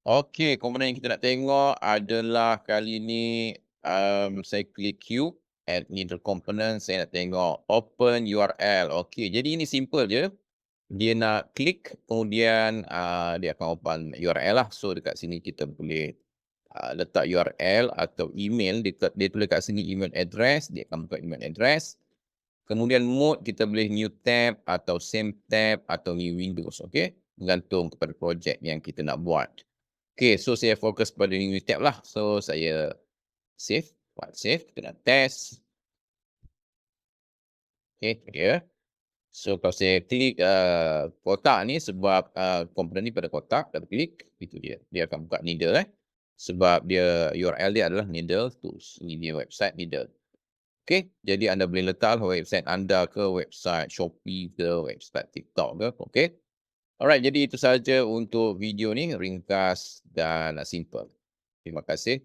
Okey, komponen yang kita nak tengok adalah kali ni, saya klik Q, add needle component, saya nak tengok open URL. Okey, jadi ini simple je. Dia nak klik, kemudian, dia akan open URL lah. So, dekat sini kita boleh, letak URL atau email, dia tulis kat sini email address, dia akan buka email address. Kemudian mode, kita boleh new tab atau same tab atau new windows, okey? Bergantung kepada projek yang kita nak buat. Okey, so saya fokus pada new tab lah. So, saya save, buat save, kita nak test. Okey, tu dia. So, kalau saya klik, kotak ni sebab, komponen ni pada kotak, kita klik, itu dia. Dia akan buka Needle, sebab dia URL dia adalah Needle Tools. Ini dia website Needle. Okey, jadi anda boleh letak website anda ke, website Shopee ke, website TikTok ke, okey. Alright, jadi itu saja untuk video ni, ringkas dan simple. Terima kasih.